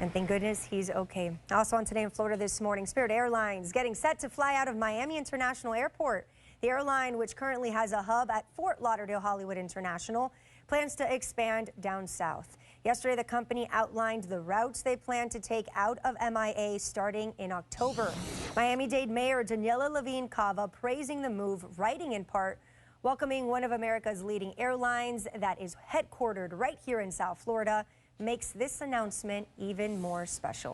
And thank goodness he's okay. Also on Today in Florida this morning, Spirit Airlines getting set to fly out of Miami International Airport. The airline, which currently has a hub at Fort Lauderdale Hollywood International, plans to expand down south. Yesterday, the company outlined the routes they plan to take out of MIA starting in October. Miami-Dade Mayor Daniela Levine Cava praising the move, writing in part, welcoming one of America's leading airlines that is headquartered right here in South Florida makes this announcement even more special.